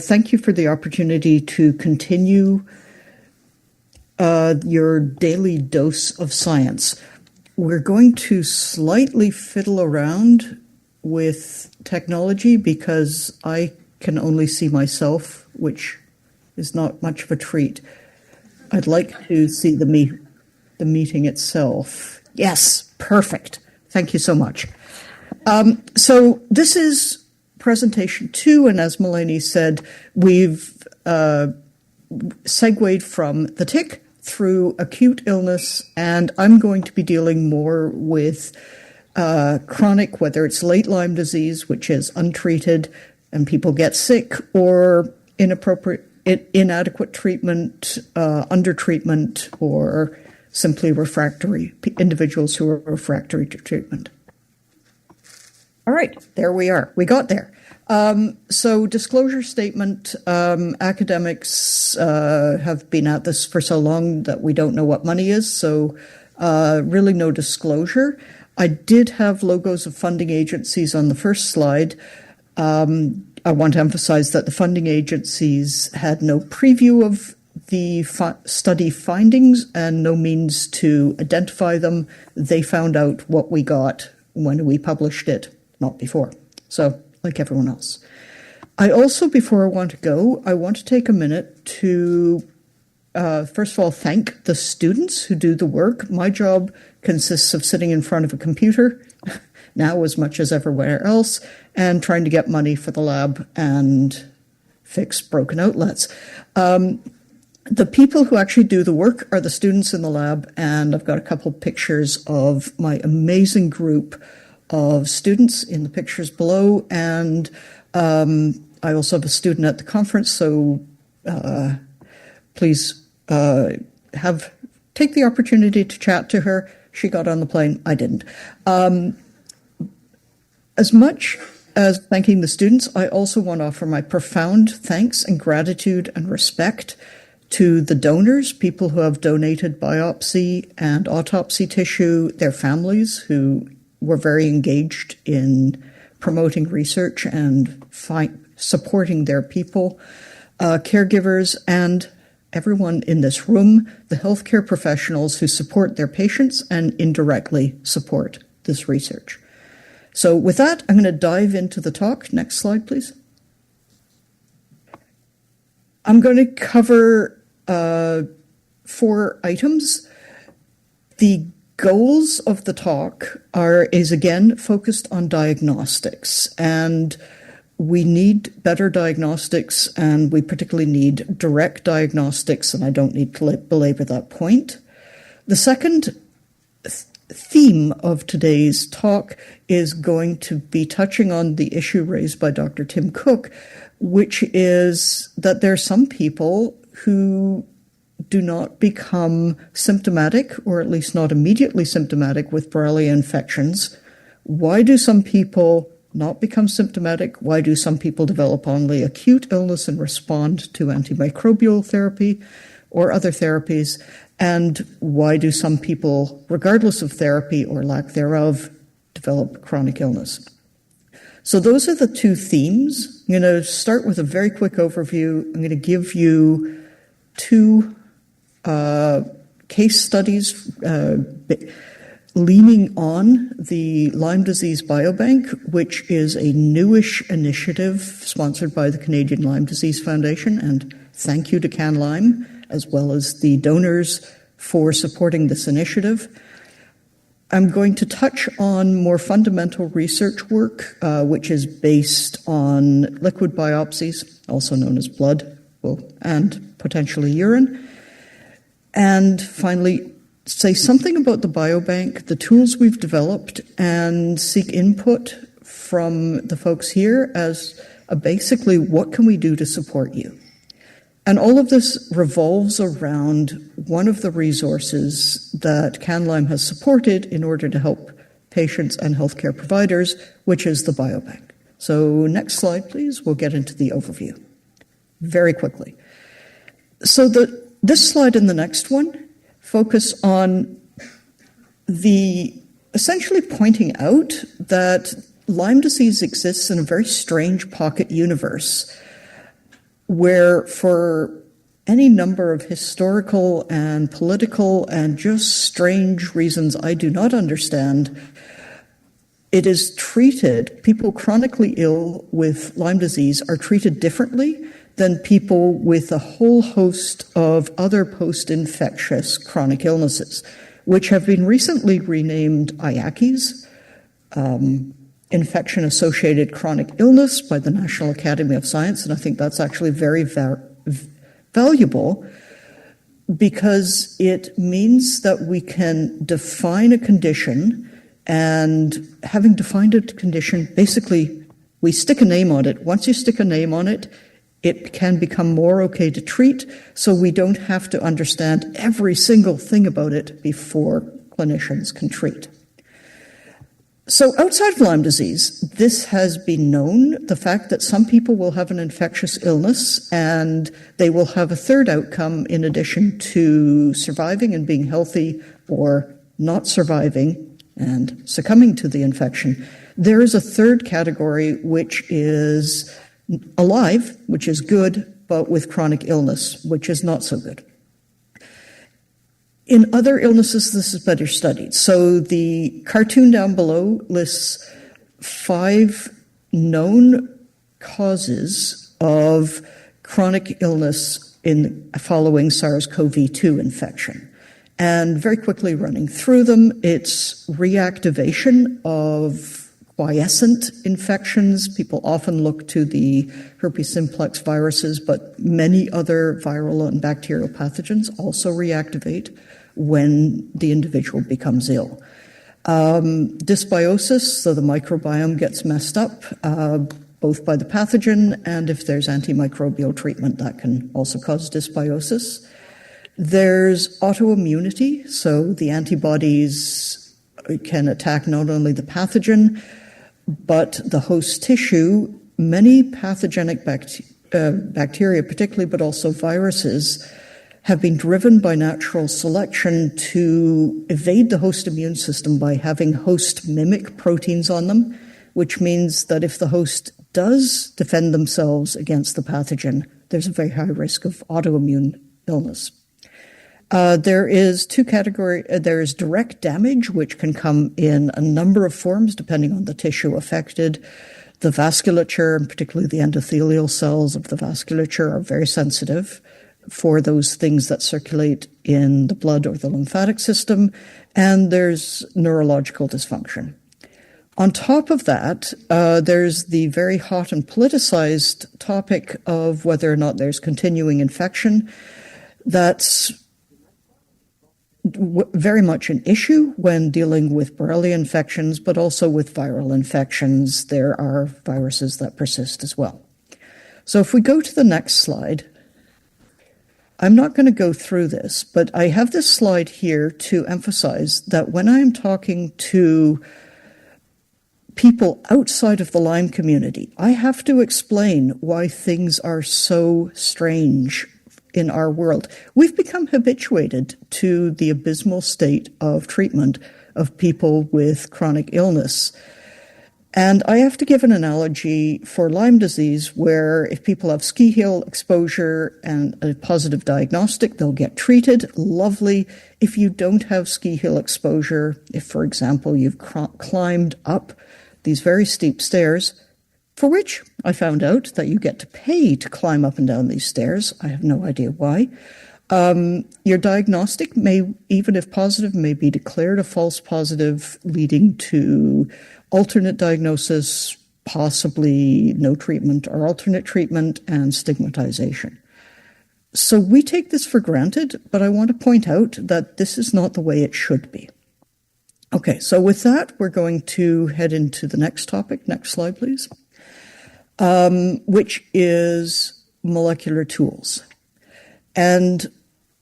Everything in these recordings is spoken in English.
Thank you for the opportunity to continue your daily dose of science. We're going to slightly fiddle around with technology because I can only see myself, which is not much of a treat. I'd like to see the meeting itself. Yes, perfect. Thank you so much. So this is presentation 2, and as Melanie said, we've segued from the tick through acute illness, and I'm going to be dealing more with chronic, whether it's late Lyme disease, which is untreated and people get sick, or inadequate treatment, under-treatment, or simply refractory, individuals who are refractory to treatment. All right, there we are. We got there. So disclosure statement, academics have been at this for so long that we don't know what money is, so really no disclosure. I did have logos of funding agencies on the first slide. I want to emphasize that the funding agencies had no preview of the study findings and no means to identify them. They found out what we got when we published it, not before. So, like everyone else. I also, before I want to take a minute to, first of all, thank the students who do the work. My job consists of sitting in front of a computer, now as much as everywhere else, and trying to get money for the lab and fix broken outlets. The people who actually do the work are the students in the lab, and I've got a couple pictures of my amazing group of students in the pictures below, and I also have a student at the conference, so please take the opportunity to chat to her. She got on the plane, I didn't. As much as thanking the students, I also want to offer my profound thanks and gratitude and respect to the donors, people who have donated biopsy and autopsy tissue, their families who were very engaged in promoting research and supporting their people, caregivers, and everyone in this room, the healthcare professionals who support their patients and indirectly support this research. So with that, I'm going to dive into the talk. Next slide, please. I'm going to cover 4 items. The goals of the talk is again focused on diagnostics, and we need better diagnostics, and we particularly need direct diagnostics, and I don't need to belabor that point. The second theme of today's talk is going to be touching on the issue raised by Dr. Tim Cook, which is that there are some people who do not become symptomatic, or at least not immediately symptomatic, with Borrelia infections. Why do some people not become symptomatic? Why do some people develop only acute illness and respond to antimicrobial therapy or other therapies? And why do some people, regardless of therapy or lack thereof, develop chronic illness? So those are the 2 themes. I'm going to start with a very quick overview. I'm going to give you 2 case studies leaning on the Lyme disease biobank, which is a newish initiative sponsored by the Canadian Lyme Disease Foundation, and thank you to CanLyme, as well as the donors for supporting this initiative. I'm going to touch on more fundamental research work, which is based on liquid biopsies, also known as blood, and potentially urine. And finally, say something about the biobank, the tools we've developed, and seek input from the folks here as basically what can we do to support you. And all of this revolves around one of the resources that CanLyme has supported in order to help patients and healthcare providers, which is the Biobank. So next slide, please. We'll get into the overview very quickly. So this slide and the next one focus on essentially pointing out that Lyme disease exists in a very strange pocket universe. where for any number of historical and political and just strange reasons I do not understand, it is treated, people chronically ill with Lyme disease are treated differently than people with a whole host of other post-infectious chronic illnesses, which have been recently renamed IACIs, infection-associated chronic illness by the National Academy of Science, and I think that's actually very valuable because it means that we can define a condition, and having defined a condition, basically we stick a name on it. Once you stick a name on it, it can become more okay to treat, so we don't have to understand every single thing about it before clinicians can treat. So outside of Lyme disease, this has been known, the fact that some people will have an infectious illness and they will have a third outcome in addition to surviving and being healthy or not surviving and succumbing to the infection. There is a third category which is alive, which is good, but with chronic illness, which is not so good. In other illnesses, this is better studied. So the cartoon down below lists 5 known causes of chronic illness in following SARS-CoV-2 infection. And very quickly running through them, it's reactivation of quiescent infections. People often look to the herpes simplex viruses, but many other viral and bacterial pathogens also reactivate when the individual becomes ill. Dysbiosis, so the microbiome gets messed up, both by the pathogen and if there's antimicrobial treatment, that can also cause dysbiosis. There's autoimmunity, so the antibodies can attack not only the pathogen, but the host tissue. Many pathogenic bacteria, particularly, but also viruses, have been driven by natural selection to evade the host immune system by having host mimic proteins on them, which means that if the host does defend themselves against the pathogen, there's a very high risk of autoimmune illness. There is two categories. There's direct damage, which can come in a number of forms depending on the tissue affected. The vasculature, and particularly the endothelial cells of the vasculature, are very sensitive for those things that circulate in the blood or the lymphatic system. And there's neurological dysfunction. On top of that, there's the very hot and politicized topic of whether or not there's continuing infection. That's very much an issue when dealing with Borrelia infections, but also with viral infections. There are viruses that persist as well. So if we go to the next slide, I'm not going to go through this, but I have this slide here to emphasize that when I'm talking to people outside of the Lyme community, I have to explain why things are so strange in our world. We've become habituated to the abysmal state of treatment of people with chronic illness. And I have to give an analogy for Lyme disease where if people have ski hill exposure and a positive diagnostic, they'll get treated. Lovely. If you don't have ski hill exposure, if, for example, you've climbed up these very steep stairs, for which I found out that you get to pay to climb up and down these stairs. I have no idea why. Your diagnostic may, even if positive, may be declared a false positive, leading to alternate diagnosis, possibly no treatment or alternate treatment, and stigmatization. So we take this for granted, but I want to point out that this is not the way it should be. Okay, so with that, we're going to head into the next topic. Next slide, please. Which is molecular tools. And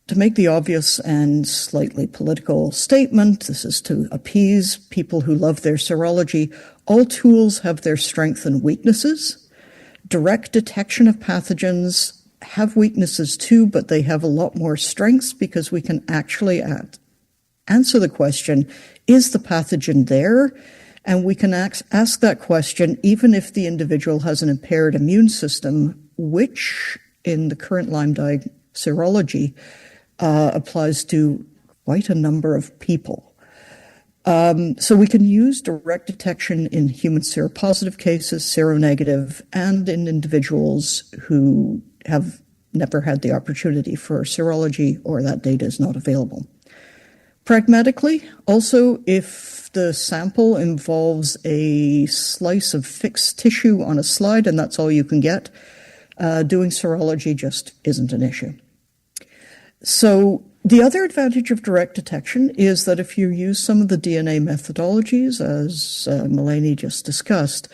to make the obvious and slightly political statement, this is to appease people who love their serology, all tools have their strengths and weaknesses. Direct detection of pathogens have weaknesses too, but they have a lot more strengths because we can actually answer the question, is the pathogen there? And we can ask that question even if the individual has an impaired immune system, which in the current Lyme serology applies to quite a number of people. So we can use direct detection in human seropositive cases, seronegative, and in individuals who have never had the opportunity for serology or that data is not available. Pragmatically, also, if the sample involves a slice of fixed tissue on a slide and that's all you can get, doing serology just isn't an issue. So the other advantage of direct detection is that if you use some of the DNA methodologies, as Melanie just discussed,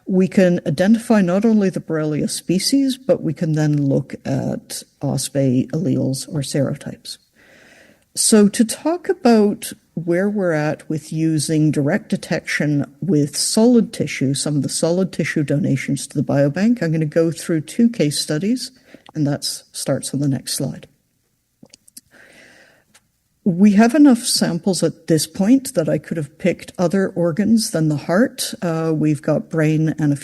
we can identify not only the Borrelia species, but we can then look at OspA alleles or serotypes. So to talk about where we're at with using direct detection with solid tissue, some of the solid tissue donations to the biobank, I'm going to go through 2 case studies, and that starts on the next slide. We have enough samples at this point that I could have picked other organs than the heart. We've got brain and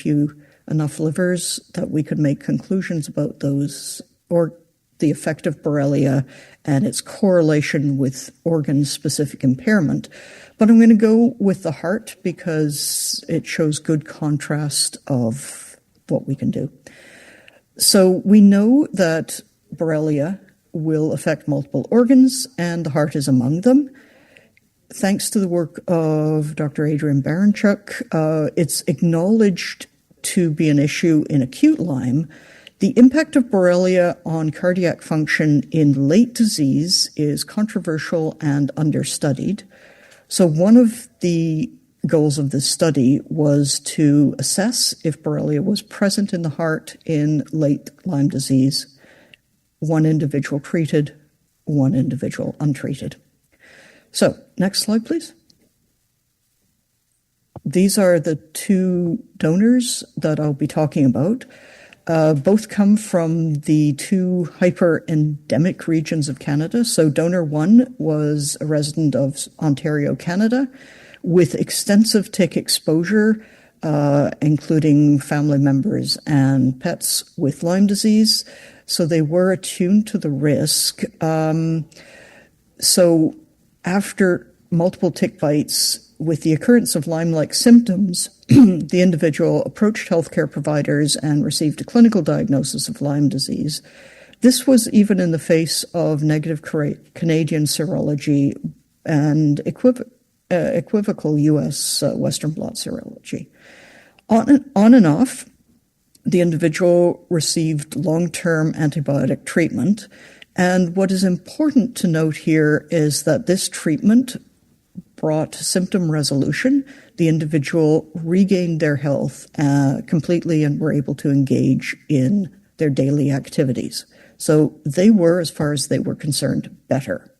enough livers that we could make conclusions about those, or the effect of Borrelia and its correlation with organ-specific impairment. But I'm going to go with the heart because it shows good contrast of what we can do. So we know that Borrelia will affect multiple organs, and the heart is among them. Thanks to the work of Dr. Adrian Baranchuk, it's acknowledged to be an issue in acute Lyme. The impact of Borrelia on cardiac function in late disease is controversial and understudied. So one of the goals of this study was to assess if Borrelia was present in the heart in late Lyme disease. 1 individual treated, 1 individual untreated. So, next slide, please. These are the 2 donors that I'll be talking about. Both come from the 2 hyper-endemic regions of Canada. So donor 1 was a resident of Ontario, Canada, with extensive tick exposure, including family members and pets with Lyme disease. So they were attuned to the risk. So after multiple tick bites, with the occurrence of Lyme-like symptoms, the individual approached healthcare providers and received a clinical diagnosis of Lyme disease. This was even in the face of negative Canadian serology and equivocal U.S. Western blot serology. On and off, the individual received long-term antibiotic treatment. And what is important to note here is that this treatment brought symptom resolution. The individual regained their health completely and were able to engage in their daily activities. So they were, as far as they were concerned, better.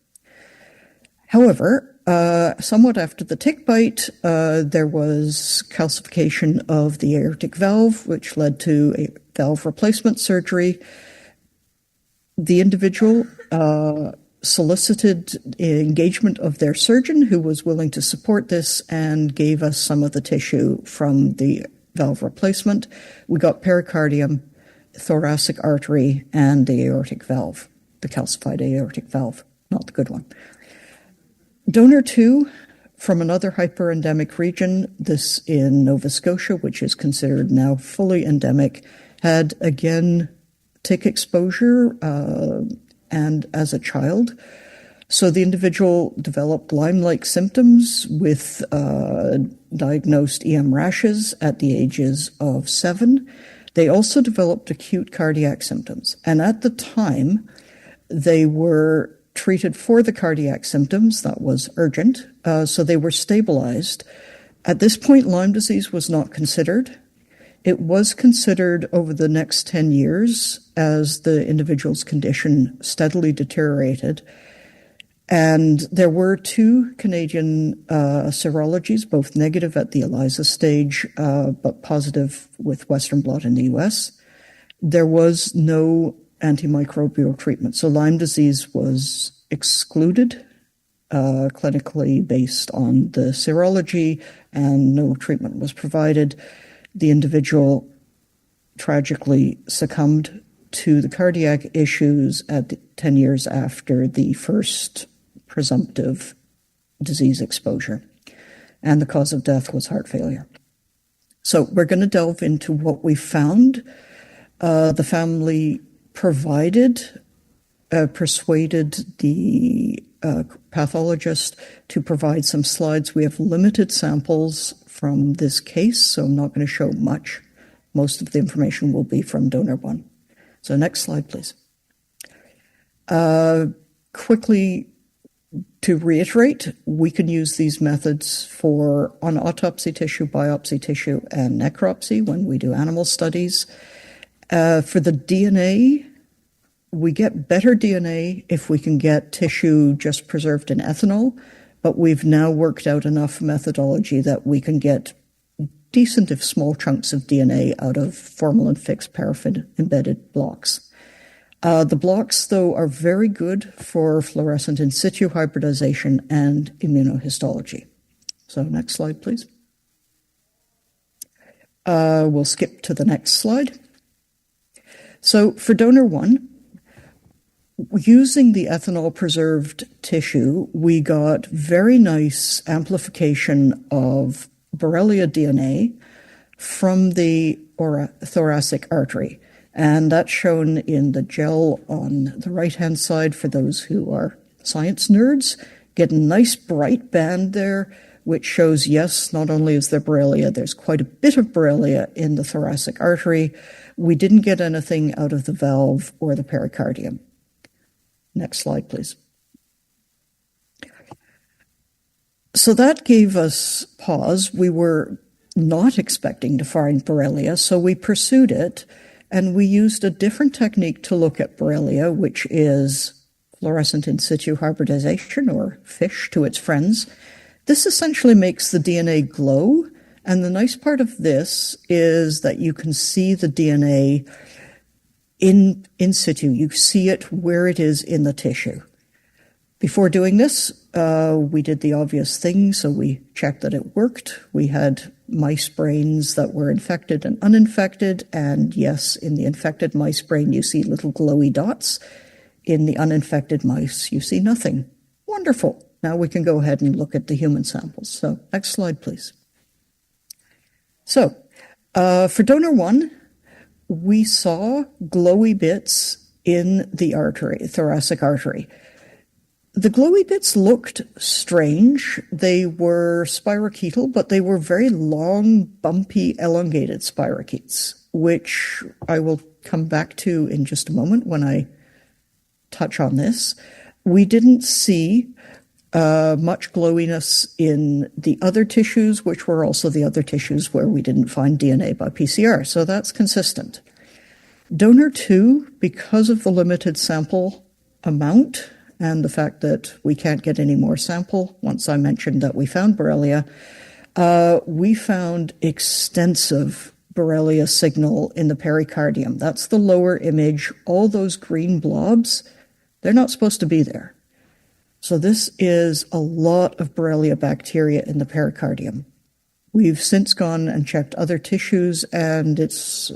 However, somewhat after the tick bite, there was calcification of the aortic valve, which led to a valve replacement surgery. The individual solicited engagement of their surgeon, who was willing to support this and gave us some of the tissue from the valve replacement. We got pericardium, thoracic artery, and the aortic valve, the calcified aortic valve, not the good one. Donor 2 from another hyperendemic region, this in Nova Scotia, which is considered now fully endemic, had again tick exposure and as a child. So the individual developed Lyme-like symptoms with diagnosed EM rashes at the ages of 7. They also developed acute cardiac symptoms. And at the time, they were treated for the cardiac symptoms. That was urgent. So they were stabilized. At this point, Lyme disease was not considered. It was considered over the next 10 years as the individual's condition steadily deteriorated. And there were 2 Canadian serologies, both negative at the ELISA stage, but positive with Western blot in the US. There was no antimicrobial treatment. So Lyme disease was excluded clinically based on the serology, and no treatment was provided. The individual tragically succumbed to the cardiac issues at 10 years after the first presumptive disease exposure. And the cause of death was heart failure. So we're going to delve into what we found. The family persuaded the pathologist to provide some slides. We have limited samples from this case, so I'm not going to show much. Most of the information will be from donor 1. So next slide, please. Quickly, to reiterate, we can use these methods on autopsy tissue, biopsy tissue, and necropsy when we do animal studies. For the DNA, we get better DNA if we can get tissue just preserved in ethanol, but we've now worked out enough methodology that we can get decent, if small, chunks of DNA out of formalin-fixed paraffin-embedded blocks. The blocks, though, are very good for fluorescent in situ hybridization and immunohistology. So next slide, please. We'll skip to the next slide. So for donor 1, using the ethanol-preserved tissue, we got very nice amplification of Borrelia DNA from the thoracic artery. And that's shown in the gel on the right-hand side for those who are science nerds. Get a nice bright band there, which shows, yes, not only is there Borrelia, there's quite a bit of Borrelia in the thoracic artery. We didn't get anything out of the valve or the pericardium. Next slide, please. So that gave us pause. We were not expecting to find Borrelia, so we pursued it, and we used a different technique to look at Borrelia, which is fluorescent in situ hybridization, or FISH to its friends. This essentially makes the DNA glow, and the nice part of this is that you can see the DNA in situ. You see it where it is in the tissue. Before doing this, we did the obvious thing, so we checked that it worked. We had mice brains that were infected and uninfected, and yes, in the infected mice brain, you see little glowy dots. In the uninfected mice, you see nothing. Wonderful. Now we can go ahead and look at the human samples. So next slide, please. So for donor 1, we saw glowy bits in the artery, thoracic artery. The glowy bits looked strange. They were spirochetal, but they were very long, bumpy, elongated spirochetes, which I will come back to in just a moment when I touch on this. We didn't see much glowiness in the other tissues, which were also the other tissues where we didn't find DNA by PCR, so that's consistent. Donor 2, because of the limited sample amount and the fact that we can't get any more sample, once I mentioned that we found Borrelia, we found extensive Borrelia signal in the pericardium. That's the lower image. All those green blobs, they're not supposed to be there. So this is a lot of Borrelia bacteria in the pericardium. We've since gone and checked other tissues, and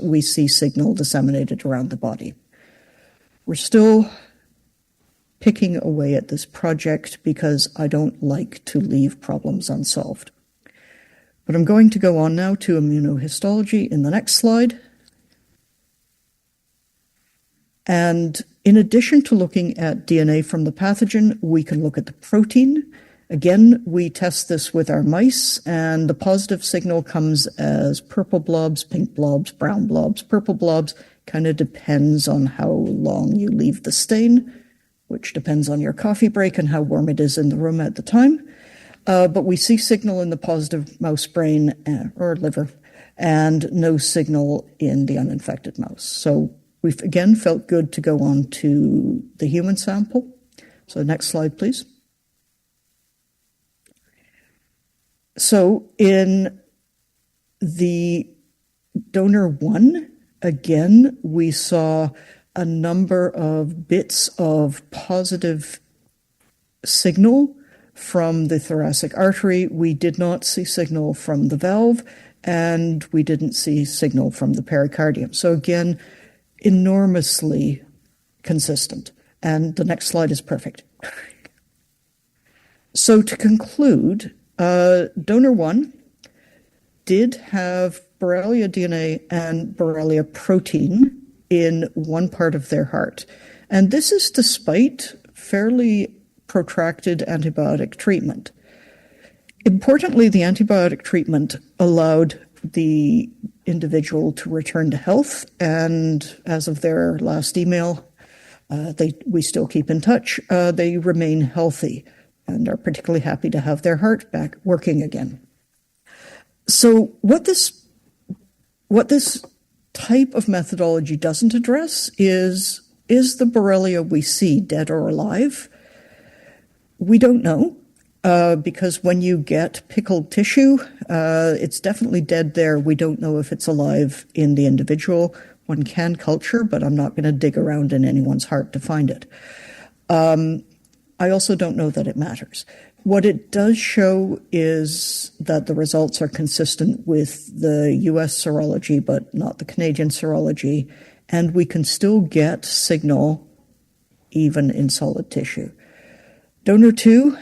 we see signal disseminated around the body. We're still picking away at this project because I don't like to leave problems unsolved. But I'm going to go on now to immunohistology in the next slide. And in addition to looking at DNA from the pathogen, we can look at the protein. Again, we test this with our mice, and the positive signal comes as purple blobs, pink blobs, brown blobs, purple blobs. Kind of depends on how long you leave the stain, which depends on your coffee break and how warm it is in the room at the time. But we see signal in the positive mouse brain or liver, and no signal in the uninfected mouse. So we've again felt good to go on to the human sample. So next slide, please. So in the donor 1, again, we saw a number of bits of positive signal from the thoracic artery. We did not see signal from the valve, and we didn't see signal from the pericardium. So again, enormously consistent. And the next slide is perfect. So to conclude, donor 1 did have Borrelia DNA and Borrelia protein in one part of their heart. And this is despite fairly protracted antibiotic treatment. Importantly, the antibiotic treatment allowed the individual to return to health, and as of their last email, we still keep in touch. They remain healthy and are particularly happy to have their heart back working again. So what this type of methodology doesn't address is the Borrelia we see dead or alive? We don't know, because when you get pickled tissue, it's definitely dead there. We don't know if it's alive in the individual. One can culture, but I'm not going to dig around in anyone's heart to find it. I also don't know that it matters. What it does show is that the results are consistent with the US serology, but not the Canadian serology, and we can still get signal even in solid tissue. Donor 2,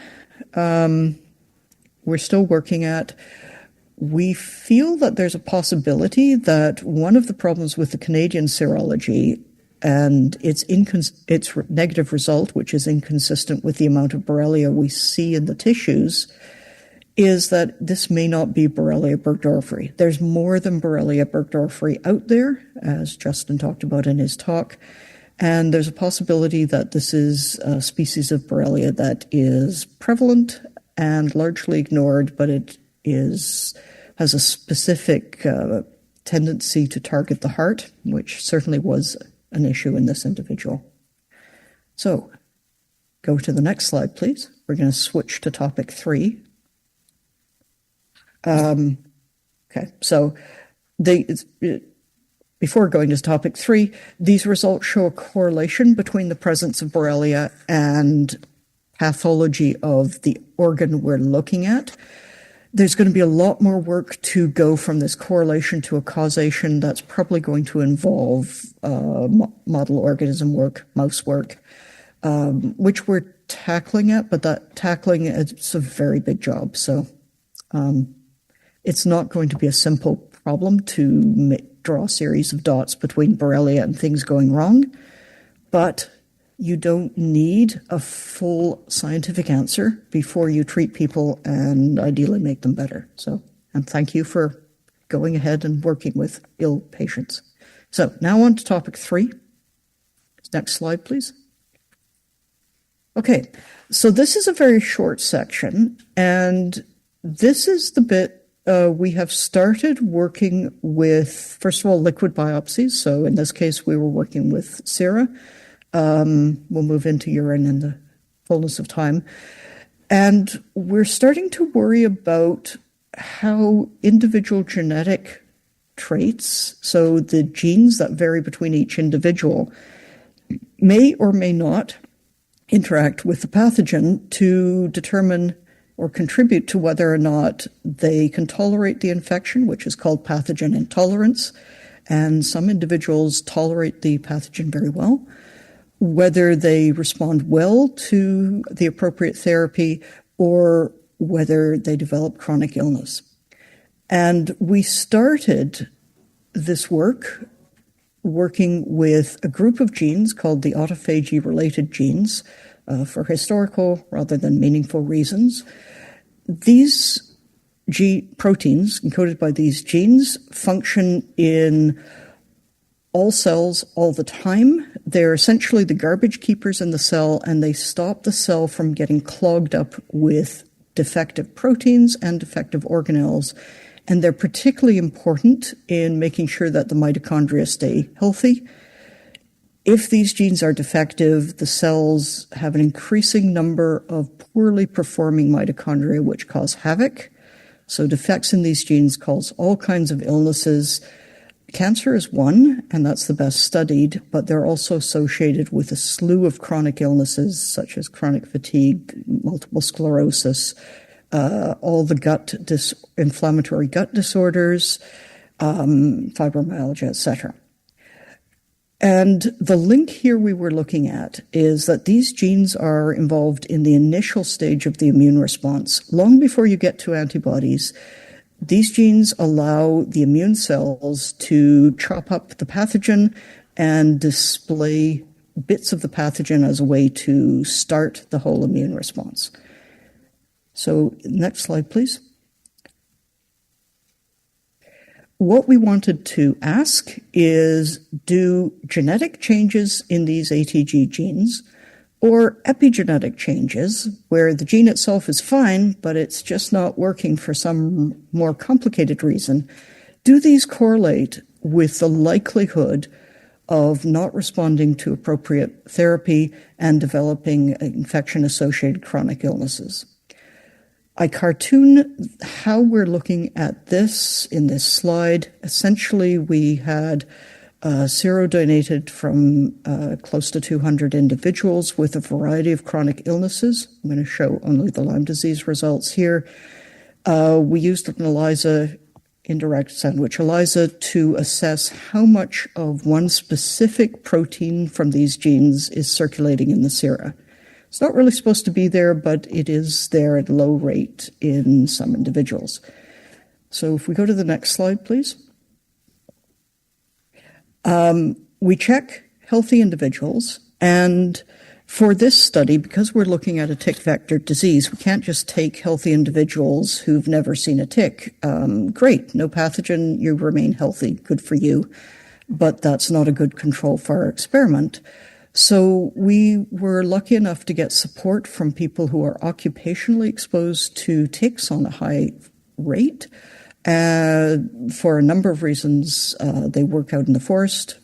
we're still working at. We feel that there's a possibility that one of the problems with the Canadian serology and its negative result, which is inconsistent with the amount of Borrelia we see in the tissues, is that this may not be Borrelia burgdorferi. There's more than Borrelia burgdorferi out there, as Justin talked about in his talk, and there's a possibility that this is a species of Borrelia that is prevalent and largely ignored, but it has a specific tendency to target the heart, which certainly was an issue in this individual. So, go to the next slide, please. We're going to switch to topic 3. Okay, so before going to topic 3, these results show a correlation between the presence of Borrelia and pathology of the organ we're looking at. There's going to be a lot more work to go from this correlation to a causation. That's probably going to involve model organism work, mouse work, which we're tackling at, but that tackling, it's a very big job. So it's not going to be a simple problem to draw a series of dots between Borrelia and things going wrong, but you don't need a full scientific answer before you treat people and ideally make them better. So, and thank you for going ahead and working with ill patients. So now on to topic 3. Next slide, please. Okay, so this is a very short section, and this is the bit we have started working with, first of all, liquid biopsies. So in this case, we were working with sera. We'll move into urine in the fullness of time. And we're starting to worry about how individual genetic traits, so the genes that vary between each individual, may or may not interact with the pathogen to determine or contribute to whether or not they can tolerate the infection, which is called pathogen intolerance. And some individuals tolerate the pathogen very well. Whether they respond well to the appropriate therapy or whether they develop chronic illness. And we started this work working with a group of genes called the autophagy-related genes for historical rather than meaningful reasons. These proteins encoded by these genes function in all cells all the time. They're essentially the garbage keepers in the cell, and they stop the cell from getting clogged up with defective proteins and defective organelles. And they're particularly important in making sure that the mitochondria stay healthy. If these genes are defective, the cells have an increasing number of poorly performing mitochondria which cause havoc. So defects in these genes cause all kinds of illnesses. Cancer is one, and that's the best studied, but they're also associated with a slew of chronic illnesses such as chronic fatigue, multiple sclerosis, all the inflammatory gut disorders, fibromyalgia, etc. And the link here we were looking at is that these genes are involved in the initial stage of the immune response. Long before you get to antibodies, these genes allow the immune cells to chop up the pathogen and display bits of the pathogen as a way to start the whole immune response. So next slide, please. What we wanted to ask is, do genetic changes in these ATG genes or epigenetic changes, where the gene itself is fine, but it's just not working for some more complicated reason, do these correlate with the likelihood of not responding to appropriate therapy and developing infection-associated chronic illnesses? I cartoon how we're looking at this in this slide. Essentially, we had serodonated from close to 200 individuals with a variety of chronic illnesses. I'm going to show only the Lyme disease results here. We used an ELISA, indirect sandwich ELISA, to assess how much of one specific protein from these genes is circulating in the sera. It's not really supposed to be there, but it is there at low rate in some individuals. So if we go to the next slide, please. We check healthy individuals, and for this study, because we're looking at a tick vector disease, we can't just take healthy individuals who've never seen a tick. Great, no pathogen, you remain healthy, good for you, but that's not a good control for our experiment. So we were lucky enough to get support from people who are occupationally exposed to ticks on a high rate. For a number of reasons, they work out in the forest.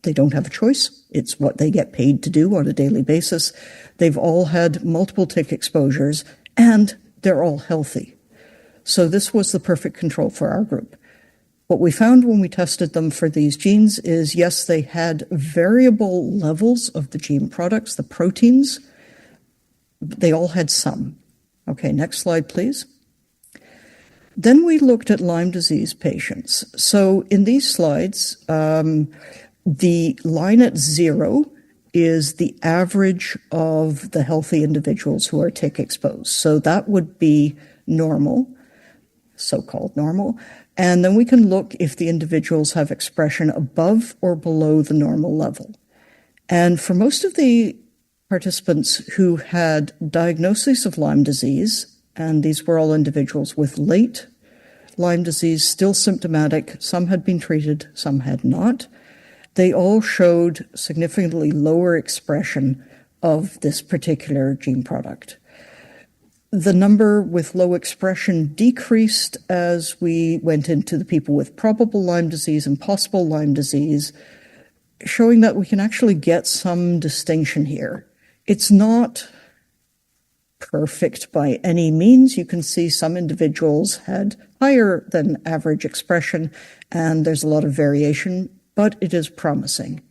They don't have a choice. It's what they get paid to do on a daily basis. They've all had multiple tick exposures, and they're all healthy. So this was the perfect control for our group. What we found when we tested them for these genes is, yes, they had variable levels of the gene products, the proteins. They all had some. Okay, next slide, please. Then we looked at Lyme disease patients. So in these slides, the line at 0 is the average of the healthy individuals who are tick exposed. So that would be normal, so-called normal. And then we can look if the individuals have expression above or below the normal level. And for most of the participants who had diagnoses of Lyme disease, and these were all individuals with late Lyme disease, still symptomatic, some had been treated, some had not, they all showed significantly lower expression of this particular gene product. The number with low expression decreased as we went into the people with probable Lyme disease and possible Lyme disease, showing that we can actually get some distinction here. It's not perfect by any means. You can see some individuals had higher than average expression, and there's a lot of variation, but it is promising.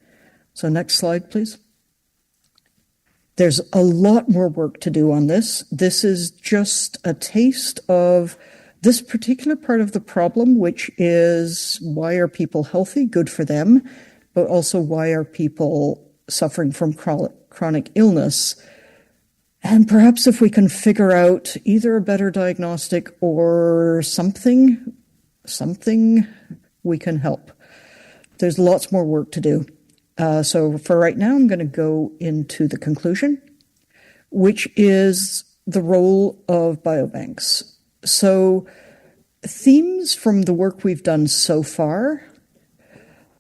So next slide, please. There's a lot more work to do on this. This is just a taste of this particular part of the problem, which is, why are people healthy? Good for them. But also, why are people suffering from chronic illness? And perhaps if we can figure out either a better diagnostic or something, we can help. There's lots more work to do. So for right now, I'm going to go into the conclusion, which is the role of biobanks. So themes from the work we've done so far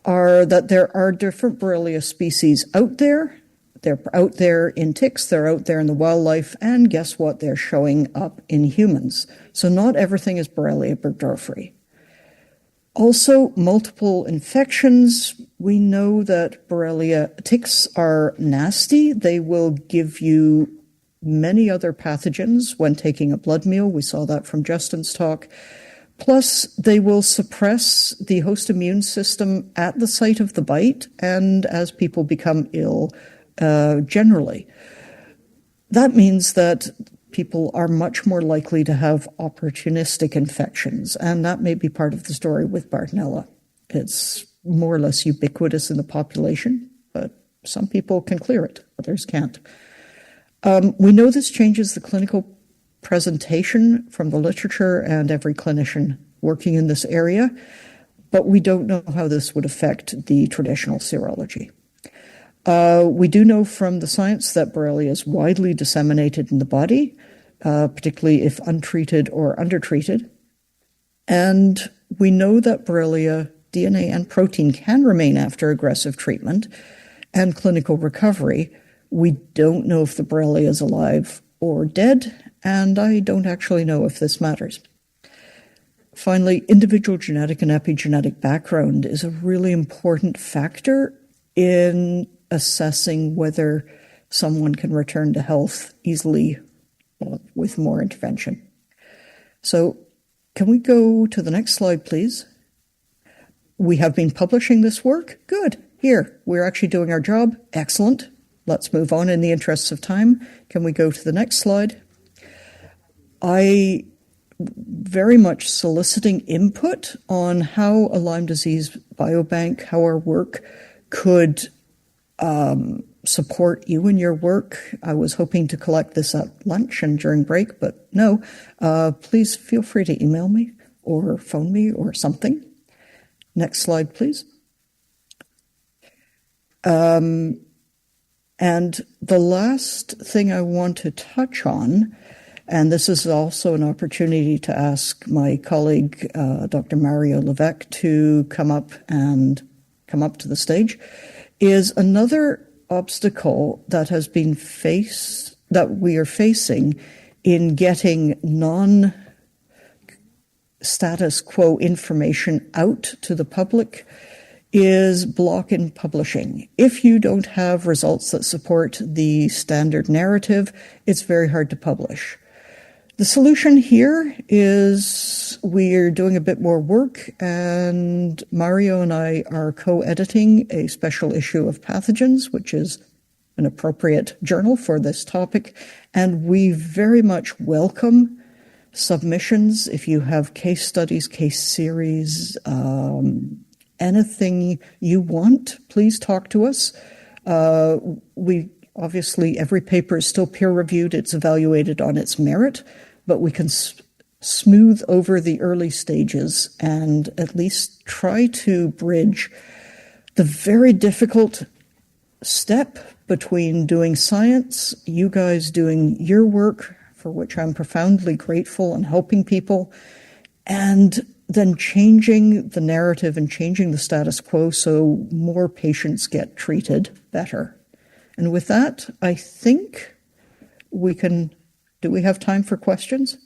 are that there are different Borrelia species out there. They're out there in ticks, they're out there in the wildlife, and guess what? They're showing up in humans. So not everything is Borrelia burgdorferi. Also, multiple infections. We know that Borrelia ticks are nasty. They will give you many other pathogens when taking a blood meal. We saw that from Justin's talk. Plus, they will suppress the host immune system at the site of the bite and as people become ill generally. That means that people are much more likely to have opportunistic infections, and that may be part of the story with Bartonella. It's more or less ubiquitous in the population, but some people can clear it, others can't. We know this changes the clinical presentation from the literature and every clinician working in this area, but we don't know how this would affect the traditional serology. We do know from the science that Borrelia is widely disseminated in the body, particularly if untreated or undertreated. And we know that Borrelia DNA and protein can remain after aggressive treatment and clinical recovery. We don't know if the Borrelia is alive or dead, and I don't actually know if this matters. Finally, individual genetic and epigenetic background is a really important factor in assessing whether someone can return to health easily with more intervention. So, can we go to the next slide, please? We have been publishing this work. Good. Here, we're actually doing our job. Excellent. Let's move on in the interests of time. Can we go to the next slide? I very much soliciting input on how a Lyme disease biobank, how our work could support you in your work. I was hoping to collect this at lunch and during break, but no. Please feel free to email me or phone me or something. Next slide, please. And the last thing I want to touch on, and this is also an opportunity to ask my colleague, Dr. Mario Levesque, to come up to the stage, is another obstacle that has been that we are facing in getting non-status quo information out to the public is block in publishing. If you don't have results that support the standard narrative, it's very hard to publish. The solution here is we're doing a bit more work, and Mario and I are co-editing a special issue of Pathogens, which is an appropriate journal for this topic, and we very much welcome submissions. If you have case studies, case series, anything you want, please talk to us. Obviously, every paper is still peer-reviewed. It's evaluated on its merit, but we can smooth over the early stages and at least try to bridge the very difficult step between doing science, you guys doing your work, for which I'm profoundly grateful, and helping people, and then changing the narrative and changing the status quo so more patients get treated better. And with that, I think we can, do we have time for questions?